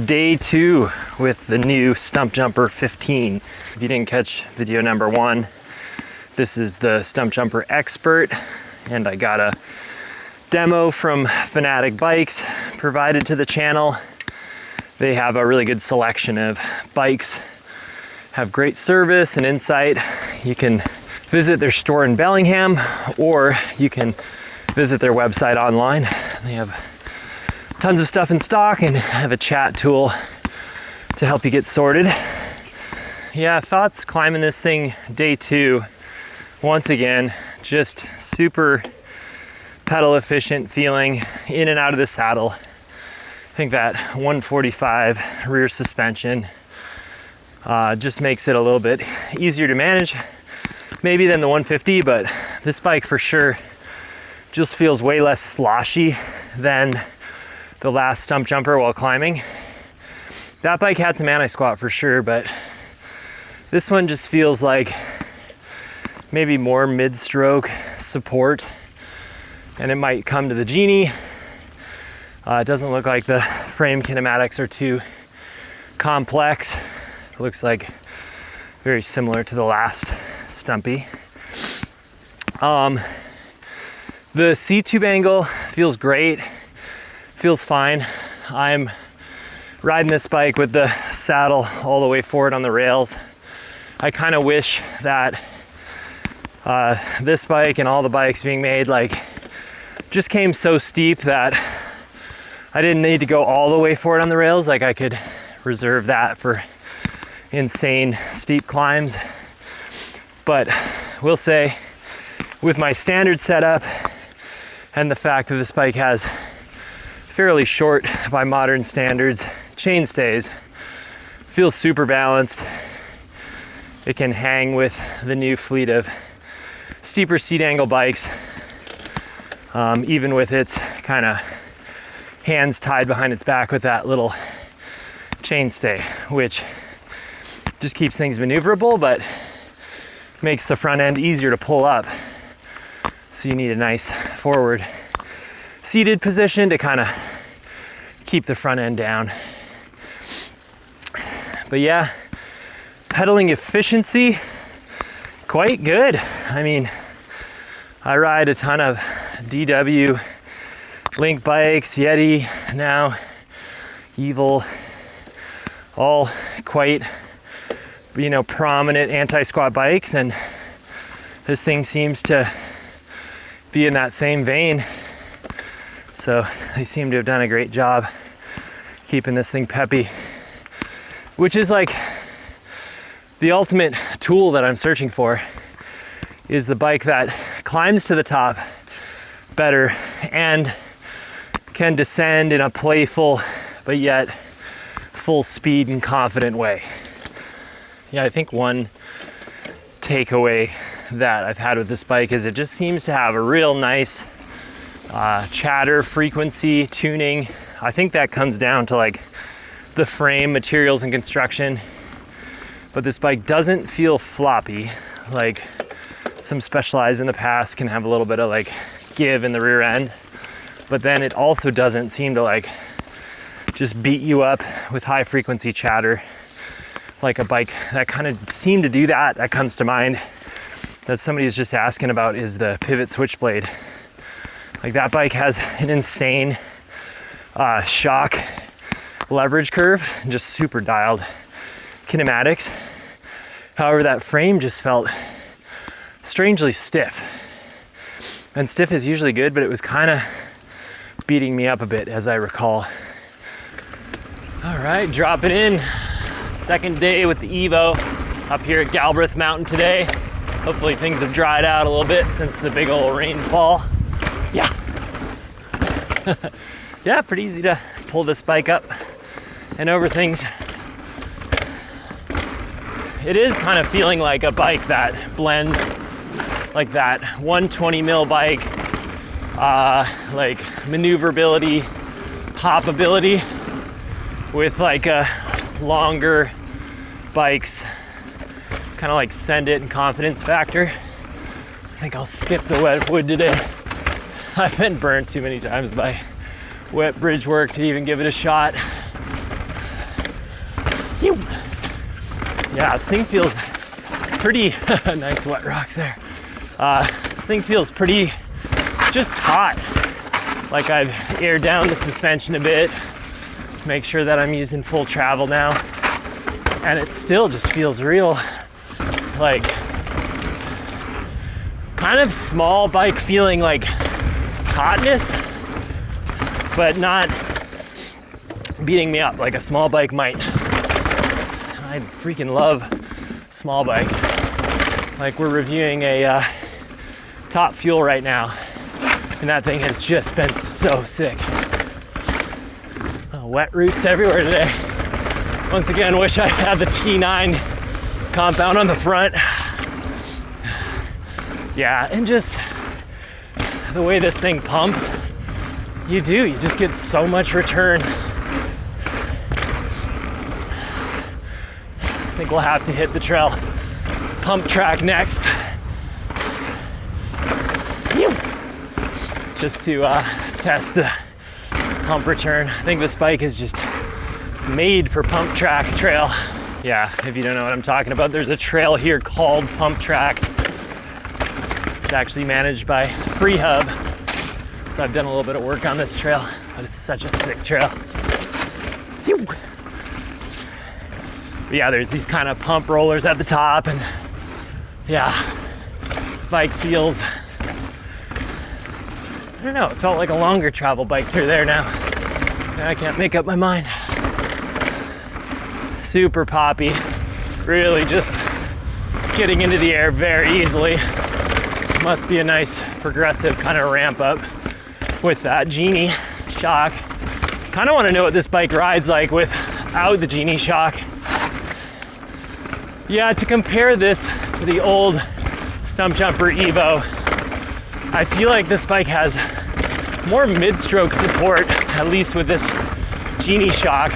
day 2 with the new Stumpjumper 15. If you didn't catch video number 1, this is the Stumpjumper Expert, and I got a demo from Fanatik bikes provided to the channel. They have a really good selection of bikes, have great service and insight. You can visit their store in Bellingham, or you can visit their website online. They have tons of stuff in stock and have a chat tool to help you get sorted. Yeah, thoughts climbing this thing day 2. Once again, just super pedal efficient feeling in and out of the saddle. I think that 145 rear suspension just makes it a little bit easier to manage maybe than the 150, but this bike for sure just feels way less sloshy than the last Stumpjumper while climbing. That bike had some anti-squat for sure, but this one just feels like maybe more mid-stroke support, and it might come to the Genie. It doesn't look like the frame kinematics are too complex. It looks like very similar to the last Stumpy. The C-tube angle feels great, feels fine. I'm riding this bike with the saddle all the way forward on the rails. I kind of wish that this bike and all the bikes being made just came so steep that I didn't need to go all the way forward on the rails. Like I could reserve that for insane steep climbs. But we'll say with my standard setup and the fact that this bike has fairly short by modern standards chainstays, feels super balanced. It can hang with the new fleet of steeper seat angle bikes, even with its kind of hands tied behind its back with that little chainstay, which just keeps things maneuverable, but makes the front end easier to pull up. So you need a nice forward seated position to kind of keep the front end down. But yeah, pedaling efficiency, quite good. I mean, I ride a ton of DW Link bikes, Yeti, now Evil, all quite, prominent anti-squat bikes, and this thing seems to be in that same vein. So they seem to have done a great job keeping this thing peppy, which is like the ultimate tool that I'm searching for, is the bike that climbs to the top better and can descend in a playful but yet full speed and confident way. Yeah, I think one takeaway that I've had with this bike is it just seems to have a real nice chatter frequency tuning. I think that comes down to the frame materials and construction, but this bike doesn't feel floppy like some Specialized in the past can have a little bit of give in the rear end, but then it also doesn't seem to just beat you up with high frequency chatter like a bike that kind of seemed to do that. That comes to mind that somebody is just asking about is the Pivot Switchblade. That bike has an insane shock leverage curve and just super dialed kinematics. However, that frame just felt strangely stiff. And stiff is usually good, but it was kind of beating me up a bit, as I recall. All right, dropping in. Second day with the Evo up here at Galbraith Mountain today. Hopefully things have dried out a little bit since the big old rainfall. Yeah. Yeah, pretty easy to pull this bike up and over things. It is kind of feeling like a bike that blends like that 120 mil bike, maneuverability, hoppability with a longer bike's kind of send it and confidence factor. I think I'll skip the wet wood today. I've been burned too many times by wet bridge work to even give it a shot. Yeah, this thing feels pretty, nice wet rocks there. This thing feels pretty just taut. Like I've aired down the suspension a bit, make sure that I'm using full travel now. And it still just feels real, like, kind of small bike feeling, like tautness, but not beating me up like a small bike might. I freaking love small bikes. Like we're reviewing a Top Fuel right now, and that thing has just been so sick. Wet roots everywhere today. Once again, wish I had the T9 compound on the front. Yeah, and just the way this thing pumps, you just get so much return. I think we'll have to hit the trail pump track next. Just to test the pump return. I think this bike is just made for pump track trail. Yeah, if you don't know what I'm talking about, there's a trail here called Pump Track. It's actually managed by Freehub. So I've done a little bit of work on this trail, but it's such a sick trail. But yeah, there's these kind of pump rollers at the top, and yeah, this bike feels, I don't know, it felt like a longer travel bike through there now. I can't make up my mind. Super poppy, really just getting into the air very easily. Must be a nice progressive kind of ramp up with that Genie shock. Kind of want to know what this bike rides like without the Genie shock. Yeah, to compare this to the old Stumpjumper Evo, I feel like this bike has more mid-stroke support, at least with this Genie shock.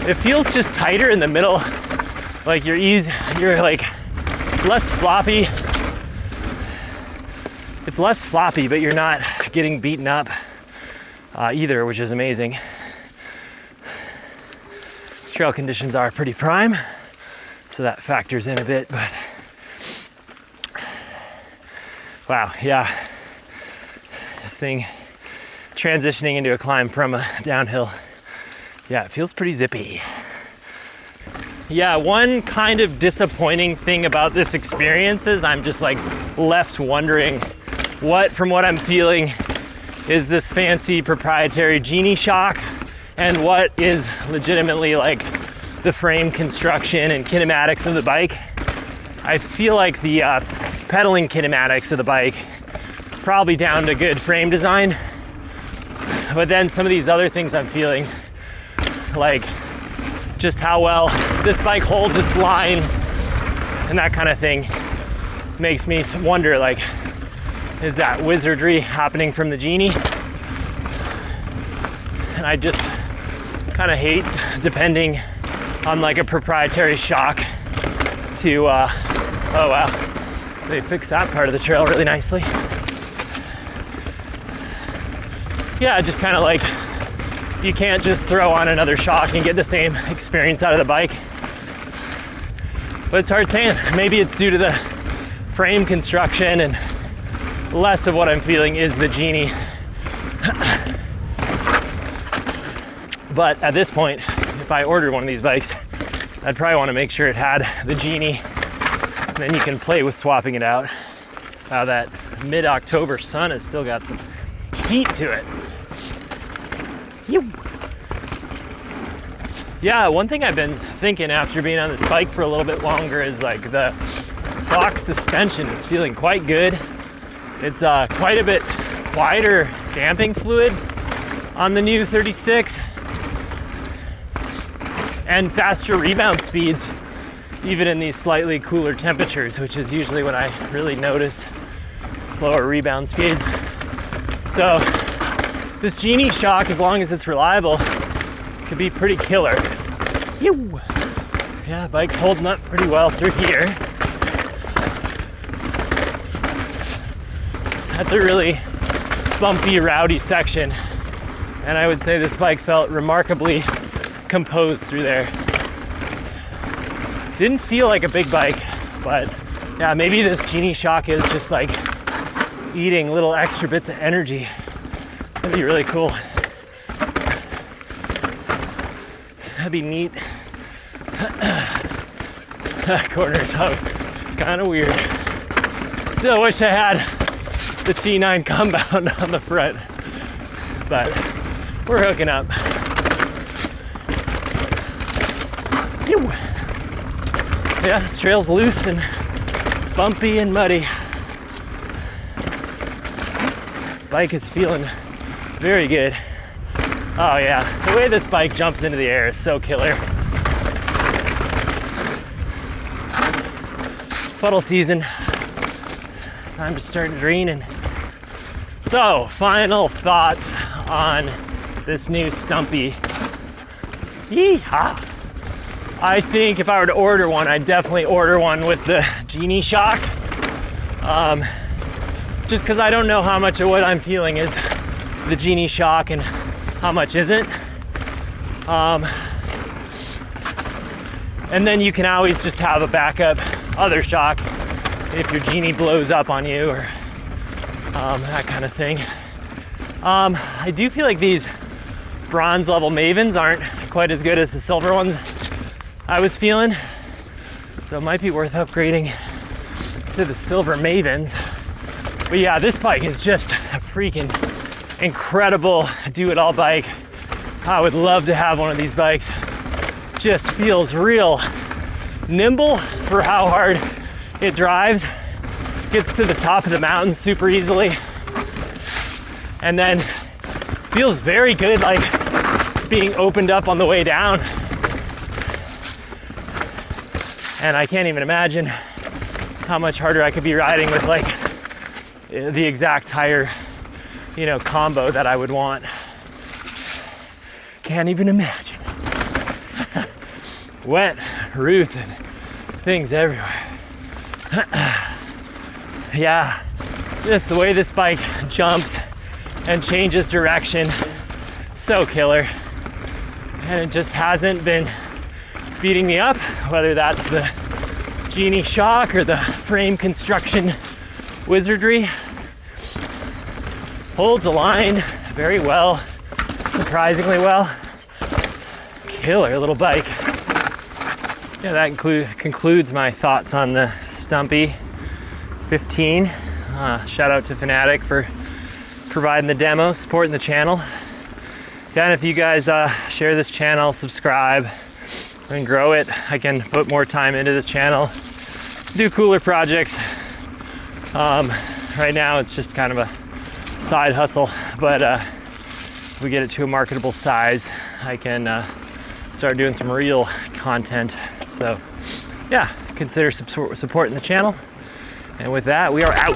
It feels just tighter in the middle, like you're like less floppy. It's less floppy, but you're not getting beaten up either, which is amazing. Trail conditions are pretty prime, so that factors in a bit, but wow, yeah. This thing transitioning into a climb from a downhill, yeah, it feels pretty zippy. Yeah, one kind of disappointing thing about this experience is I'm just like left wondering from what I'm feeling is this fancy proprietary Genie shock and what is legitimately like the frame construction and kinematics of the bike. I feel like the pedaling kinematics of the bike probably down to good frame design, but then some of these other things I'm feeling, like just how well this bike holds its line and that kind of thing, makes me wonder, like, is that wizardry happening from the Genie? And I just kind of hate depending on like a proprietary shock to oh wow, they fixed that part of the trail really nicely. Yeah, just kind of like you can't just throw on another shock and get the same experience out of the bike. But it's hard saying. Maybe it's due to the frame construction, and less of what I'm feeling is the Genie. But at this point, if I ordered one of these bikes, I'd probably want to make sure it had the Genie, and then you can play with swapping it out. Wow, that mid-October sun has still got some heat to it. Yeah, one thing I've been thinking after being on this bike for a little bit longer is like the box suspension is feeling quite good. It's quite a bit quieter damping fluid on the new 36 and faster rebound speeds even in these slightly cooler temperatures, which is usually when I really notice slower rebound speeds. So this Genie shock, as long as it's reliable, could be pretty killer. Yeah, bike's holding up pretty well through here. That's a really bumpy, rowdy section. And I would say this bike felt remarkably composed through there. Didn't feel like a big bike, but yeah, maybe this Genie shock is just like eating little extra bits of energy. That'd be really cool. That'd be neat. That corner's house, kind of weird. Still wish I had the T9 compound on the front, but we're hooking up. Ew. Yeah, this trail's loose and bumpy and muddy. Bike is feeling very good. Oh yeah, the way this bike jumps into the air is so killer. Puddle season. Time to start draining. So, final thoughts on this new Stumpy. Yeehaw! I think if I were to order one, I'd definitely order one with the Genie shock. Just because I don't know how much of what I'm feeling is the Genie shock and how much isn't. And then you can always just have a backup other shock if your Genie blows up on you or that kind of thing. I do feel like these bronze level Mavens aren't quite as good as the silver ones I was feeling. So it might be worth upgrading to the silver Mavens. But yeah, this bike is just a freaking incredible do-it-all bike. I would love to have one of these bikes. Just feels real nimble for how hard it drives. Gets to the top of the mountain super easily. And then feels very good like being opened up on the way down. And I can't even imagine how much harder I could be riding with like the exact tire, combo that I would want. Can't even imagine. Wet roots and things everywhere. Yeah, just the way this bike jumps and changes direction, so killer. And it just hasn't been beating me up, whether that's the Genie shock or the frame construction wizardry. Holds a line very well, surprisingly well. Killer little bike. Yeah, that concludes my thoughts on the Stumpy 15. Shout out to Fanatik for providing the demo, supporting the channel. Yeah, and if you guys share this channel, subscribe, and grow it, I can put more time into this channel, do cooler projects. Right now it's just kind of a side hustle, but if we get it to a marketable size, I can start doing some real content. So yeah, consider supporting the channel. And with that, we are out.